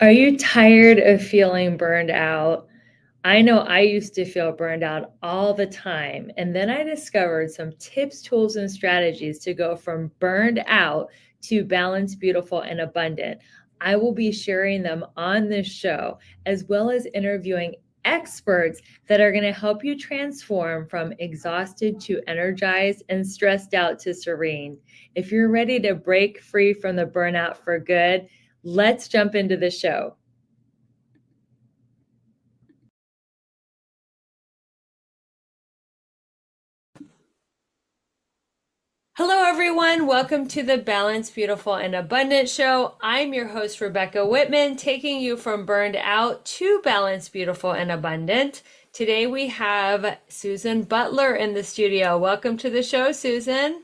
Are you tired of feeling burned out? I know I used to feel burned out all the time. And then I discovered some tips, tools, and strategies to go from burned out to balanced, beautiful, and abundant. I will be sharing them on this show, as well as interviewing experts that are going to help you transform from exhausted to energized and stressed out to serene. If you're ready to break free from the burnout for good, let's jump into the show. Hello, everyone. Welcome to the Balanced, Beautiful, and Abundant Show. I'm your host, Rebecca Whitman, taking you from burned out to balanced, beautiful, and abundant. Today we have Susan Butler in the studio. Welcome to the show, Susan.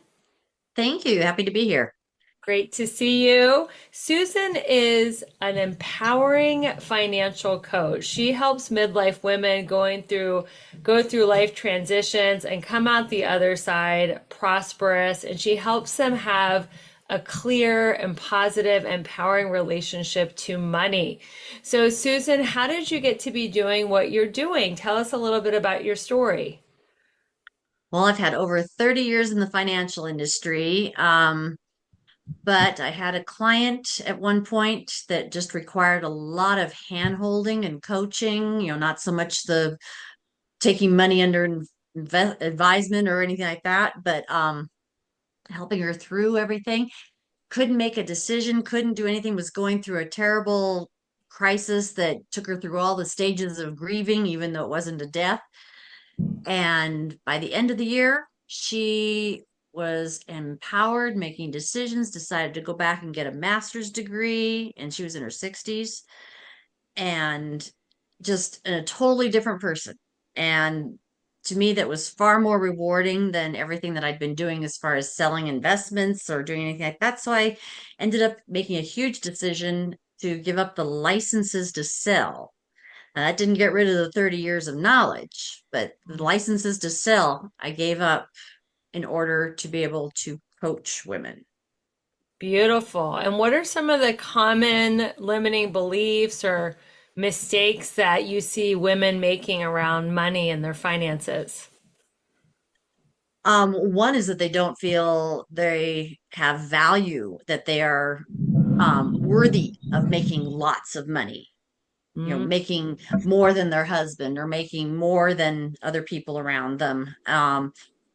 Thank you. Happy to be here. Great to see you. Susan is an empowering financial coach. She helps midlife women go through life transitions and come out the other side prosperous, and she helps them have a clear and positive, empowering relationship to money. So, Susan, how did you get to be doing what you're doing? Tell us a little bit about your story. Well, I've had over 30 years in the financial industry, but I had a client at one point that just required a lot of hand-holding and coaching, not so much the taking money under advisement or anything like that, but helping her through everything. Couldn't make a decision, couldn't do anything, was going through a terrible crisis that took her through all the stages of grieving, even though it wasn't a death. And by the end of the year, she was empowered, making decisions, decided to go back and get a master's degree, and she was in her 60s and just a totally different person. And to me, that was far more rewarding than everything that I'd been doing as far as selling investments or doing anything like that. So I ended up making a huge decision to give up the licenses to sell. And that didn't get rid of the 30 years of knowledge, but the licenses to sell, I gave up in order to be able to coach women. Beautiful. And what are some of the common limiting beliefs or mistakes that you see women making around money and their finances? One is that they don't feel they have value, that they are worthy of making lots of money, Mm. making more than their husband or making more than other people around them.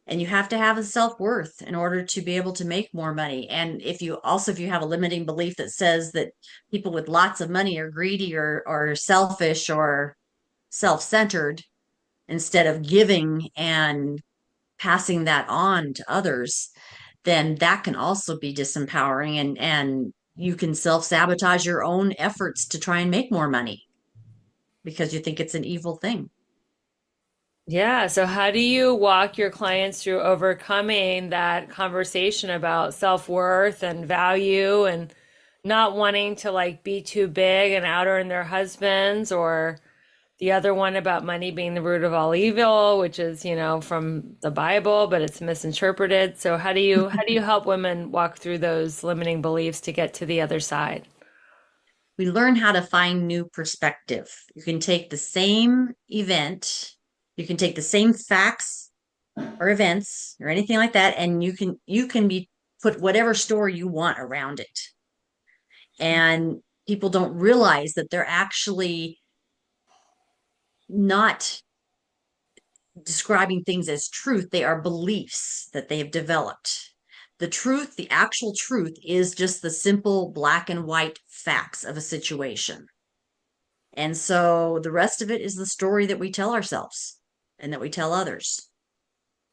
And you have to have a self-worth in order to be able to make more money. And if you have a limiting belief that says that people with lots of money are greedy or selfish or self-centered instead of giving and passing that on to others, then that can also be disempowering, and you can self-sabotage your own efforts to try and make more money because you think it's an evil thing. Yeah. So, how do you walk your clients through overcoming that conversation about self-worth and value and not wanting to like be too big and out earn their husbands, or the other one about money being the root of all evil, which is, from the Bible, but it's misinterpreted. So how do you help women walk through those limiting beliefs to get to the other side? We learn how to find new perspective. You can take the same event, you can take the same facts or events or anything like that, and you can be put whatever story you want around it. And people don't realize that they're actually not describing things as truth. They are beliefs that they have developed. The truth, the actual truth, is just the simple black and white facts of a situation. And so the rest of it is the story that we tell ourselves and that we tell others.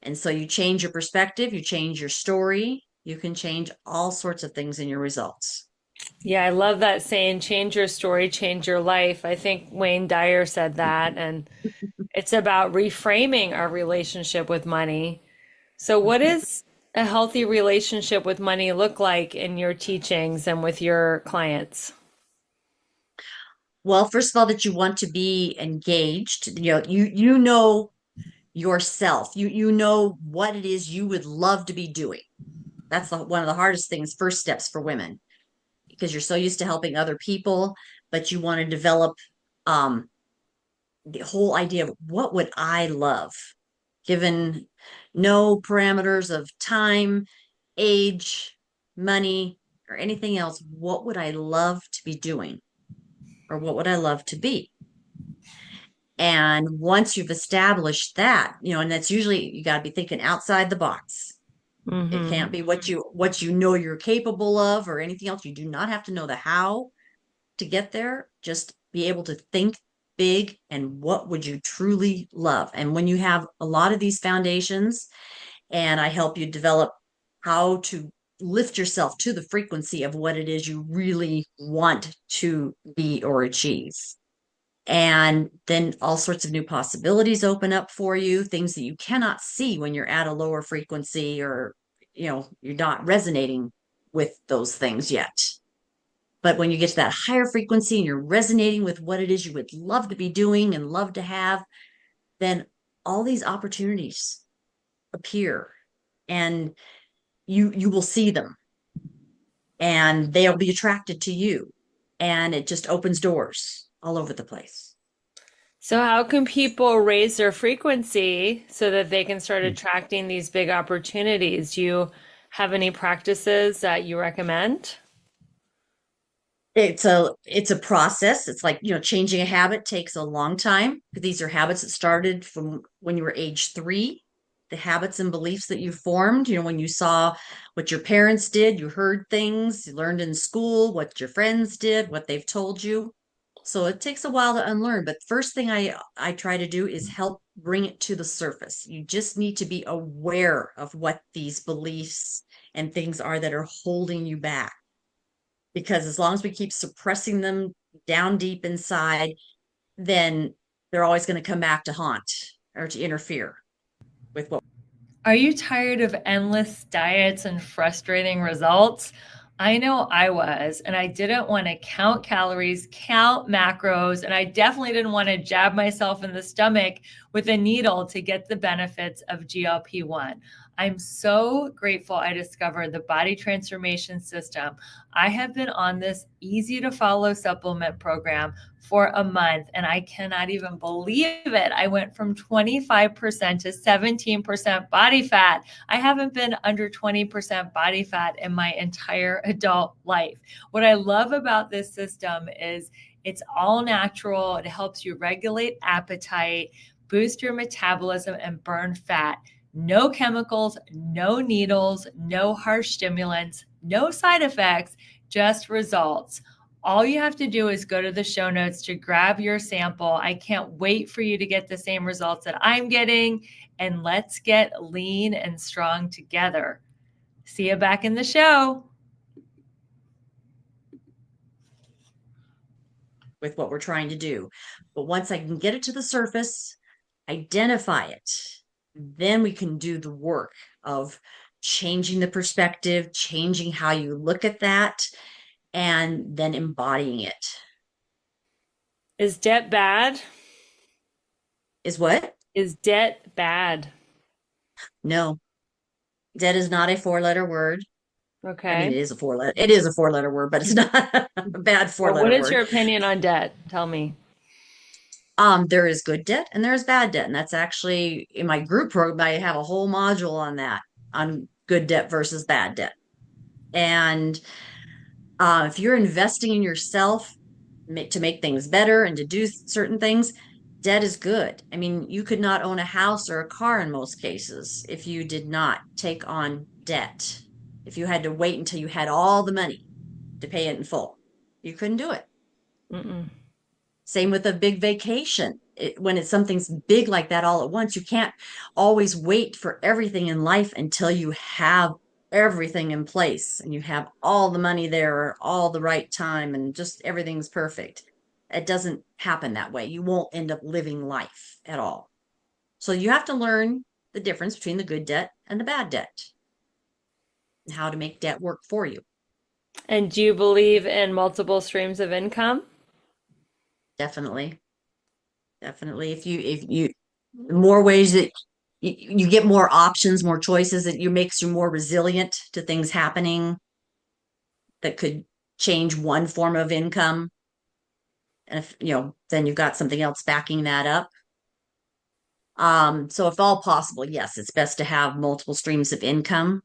And so you change your perspective, you change your story, you can change all sorts of things in your results. Yeah, I love that saying, change your story, change your life. I think Wayne Dyer said that, and it's about reframing our relationship with money. So, what does a healthy relationship with money look like in your teachings and with your clients? Well, first of all, that you want to be engaged. You know yourself. You know what it is you would love to be doing. That's one of the hardest things, first steps for women, because you're so used to helping other people. but you want to develop um, the whole idea of what would I love, given no parameters of time, age, money, or anything else. What would I love to be doing? Or what would I love to be? And once you've established that, and that's usually you got to be thinking outside the box. It can't Mm-hmm. be what you know you're capable of or anything else. You do not have to know the how to get there. Just be able to think big and what would you truly love. And when you have a lot of these foundations, and I help you develop how to lift yourself to the frequency of what it is you really want to be or achieve. And then all sorts of new possibilities open up for you, things that you cannot see when you're at a lower frequency, or you're not resonating with those things yet. But when you get to that higher frequency and you're resonating with what it is you would love to be doing and love to have, then all these opportunities appear, and you will see them, and they'll be attracted to you, and it just opens doors all over the place. So, how can people raise their frequency so that they can start attracting these big opportunities? Do you have any practices that you recommend? It's a process. It's like, changing a habit takes a long time. These are habits that started from when you were age 3. The habits and beliefs that you formed, when you saw what your parents did, you heard things, you learned in school, what your friends did, what they've told you. So it takes a while to unlearn, but first thing I try to do is help bring it to the surface. You just need to be aware of what these beliefs and things are that are holding you back, because as long as we keep suppressing them down deep inside, then they're always going to come back to haunt or to interfere with what. Are you tired of endless diets and frustrating results? I know I was, and I didn't want to count calories, count macros, and I definitely didn't want to jab myself in the stomach with a needle to get the benefits of GLP-1. I'm so grateful I discovered the body transformation system. I have been on this easy to follow supplement program for a month, and I cannot even believe it. I went from 25% to 17% body fat. I haven't been under 20% body fat in my entire adult life. What I love about this system is it's all natural. It helps you regulate appetite, boost your metabolism, and burn fat. No chemicals, no needles, no harsh stimulants, no side effects, just results. All you have to do is go to the show notes to grab your sample. I can't wait for you to get the same results that I'm getting, and let's get lean and strong together. See you back in the show. With what we're trying to do. But once I can get it to the surface, identify it, then we can do the work of changing the perspective, changing how you look at that, and then embodying it. Is debt bad? Is what? Is debt bad? No, debt is not a 4-letter word. I mean, Okay. it is a 4-letter word, but it's not a bad Well, what 4-letter is word. your opinion on debt? Tell me. There is good debt and there is bad debt. And that's actually in my group program, I have a whole module on that, on good debt versus bad debt. And if you're investing in yourself to make things better and to do certain things, debt is good. I mean, you could not own a house or a car in most cases if you did not take on debt. If you had to wait until you had all the money to pay it in full, you couldn't do it. Mm-mm. Same with a big vacation. When it's something's big like that all at once, you can't always wait for everything in life until you have everything in place and you have all the money there or all the right time and just everything's perfect. It doesn't happen that way. You won't end up living life at all. So you have to learn the difference between the good debt and the bad debt and how to make debt work for you. And do you believe in multiple streams of income? Definitely. Definitely. If you more ways that you get more options, more choices, that you makes you more resilient to things happening that could change one form of income. And if, then you've got something else backing that up. So if all possible, yes, it's best to have multiple streams of income.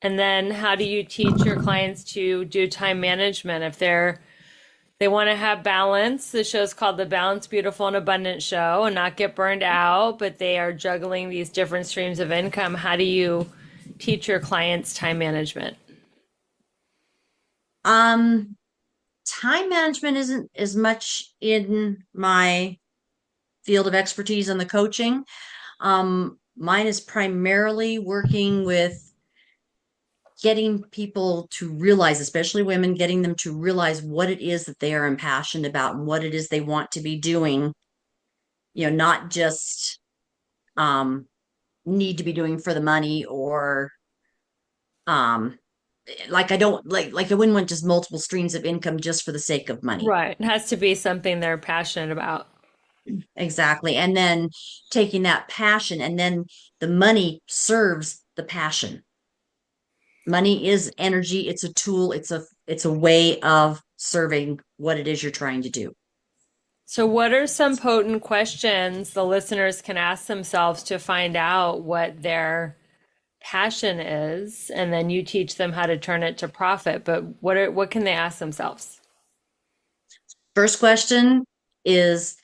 And then how do you teach your clients to do time management if they want to have balance? The show's called the Balance, Beautiful, and Abundant Show, and not get burned out, but they are juggling these different streams of income. How do you teach your clients time management? Um, Time management isn't as much in my field of expertise on the coaching. Mine is primarily working with getting people to realize, especially women, getting them to realize what it is that they are impassioned about and what it is they want to be doing, not just um, need to be doing for the money or um, like I don't like I wouldn't want just multiple streams of income just for the sake of money. Right. It has to be something they're passionate about. Exactly. And then taking that passion and then the money serves the passion. Money is energy, it's a tool, it's a way of serving what it is you're trying to do. So, what are some potent questions the listeners can ask themselves to find out what their passion is? And then you teach them how to turn it to profit. But what can they ask themselves? First question is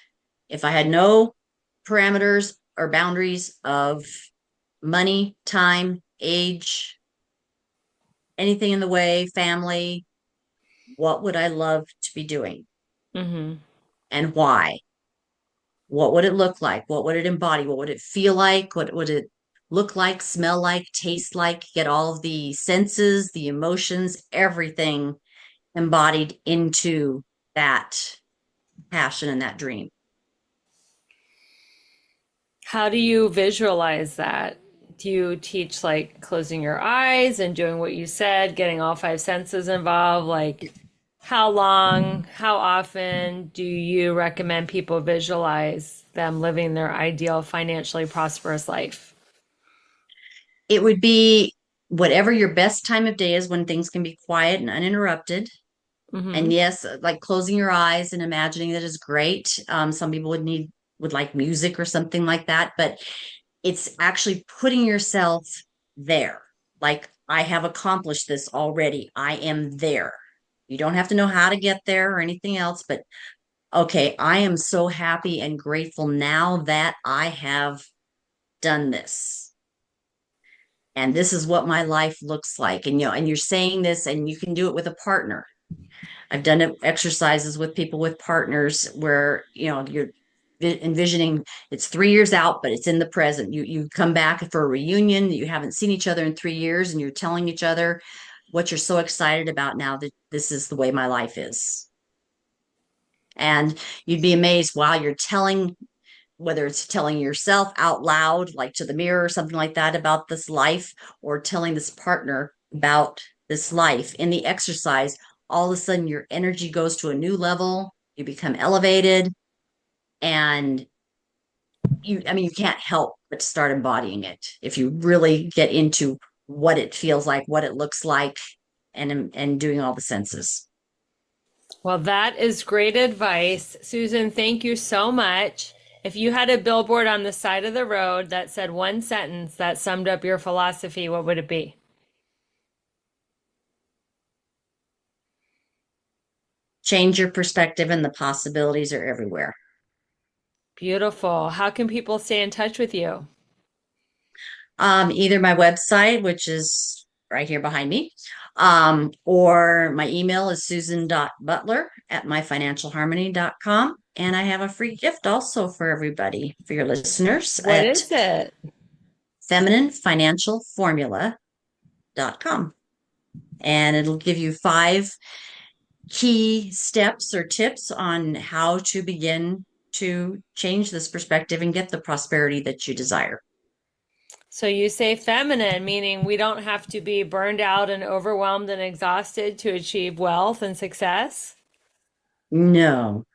if I had no parameters or boundaries of money, time, age, anything in the way, family, what would I love to be doing Mm-hmm. and why? What would it look like? What would it embody? What would it feel like? What would it look like, smell like, taste like? Get all of the senses, the emotions, everything embodied into that passion and that dream. How do you visualize that? Do you teach like closing your eyes and doing what you said, getting all five senses involved? Like, how long, how often do you recommend people visualize them living their ideal financially prosperous life? It would be whatever your best time of day is when things can be quiet and uninterrupted. Mm-hmm. And yes, like closing your eyes and imagining that is great. Some people would like music or something like that, but it's actually putting yourself there. Like, I have accomplished this already. I am there. You don't have to know how to get there or anything else, but okay, I am so happy and grateful now that I have done this. And this is what my life looks like. And and you're saying this and you can do it with a partner. I've done exercises with people with partners where, you're envisioning it's 3 years out, but it's in the present. You come back for a reunion, you haven't seen each other in 3 years, and you're telling each other what you're so excited about now that this is the way my life is. And you'd be amazed while you're telling, whether it's telling yourself out loud, like to the mirror or something like that about this life, or telling this partner about this life in the exercise, all of a sudden your energy goes to a new level. You become elevated and you can't help but start embodying it if you really get into what it feels like, what it looks like, and doing all the senses. Well, that is great advice. Susan, thank you so much. If you had a billboard on the side of the road that said one sentence that summed up your philosophy, what would it be? Change your perspective, and the possibilities are everywhere. Beautiful. How can people stay in touch with you? Either my website, which is right here behind me, or my email is susan.butler@myfinancialharmony.com. And I have a free gift also for everybody, for your listeners, What at is it? femininefinancialformula.com. And it'll give you 5 key steps or tips on how to begin to change this perspective and get the prosperity that you desire. So you say feminine, meaning we don't have to be burned out and overwhelmed and exhausted to achieve wealth and success? No,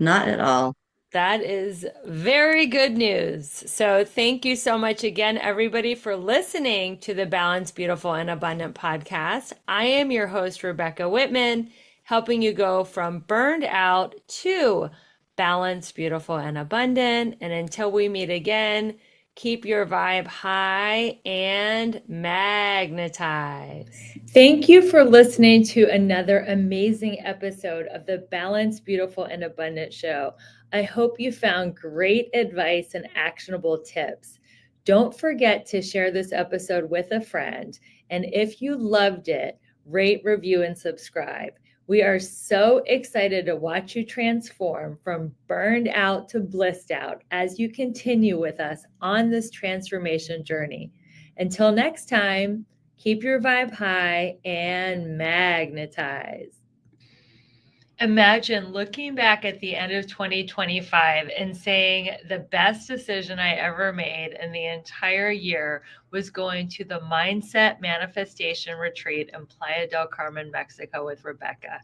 not at all. That is very good news. So, thank you so much again, everybody, for listening to the Balanced, Beautiful, and Abundant podcast. I am your host, Rebecca Whitman, helping you go from burned out to balanced, beautiful, and abundant. And until we meet again, keep your vibe high and magnetize. Thank you for listening to another amazing episode of the Balanced, Beautiful, and Abundant show. I hope you found great advice and actionable tips. Don't forget to share this episode with a friend. And if you loved it, rate, review, and subscribe. We are so excited to watch you transform from burned out to blissed out as you continue with us on this transformation journey. Until next time, keep your vibe high and magnetize. Imagine looking back at the end of 2025 and saying the best decision I ever made in the entire year was going to the Mindset Manifestation Retreat in Playa del Carmen, Mexico with Rebecca.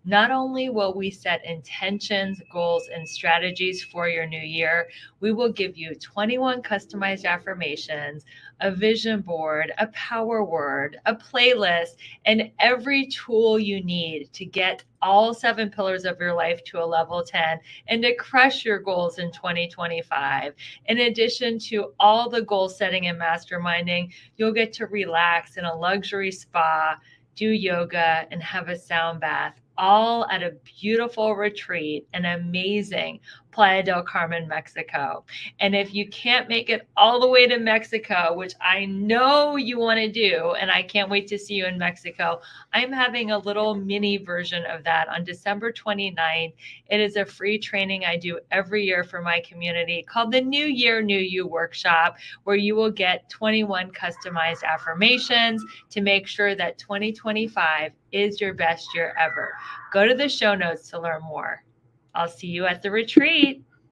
Not only will we set intentions, goals, and strategies for your new year, we will give you 21 customized affirmations, a vision board, a power word, a playlist, and every tool you need to get all 7 pillars of your life to a level 10 and to crush your goals in 2025. In addition to all the goal setting and masterminding, you'll get to relax in a luxury spa, do yoga, and have a sound bath, all at a beautiful retreat, an amazing Playa del Carmen, Mexico. And if you can't make it all the way to Mexico, which I know you want to do, and I can't wait to see you in Mexico, I'm having a little mini version of that on December 29th. It is a free training I do every year for my community called the New Year, New You workshop, where you will get 21 customized affirmations to make sure that 2025 is your best year ever. Go to the show notes to learn more. I'll see you at the retreat.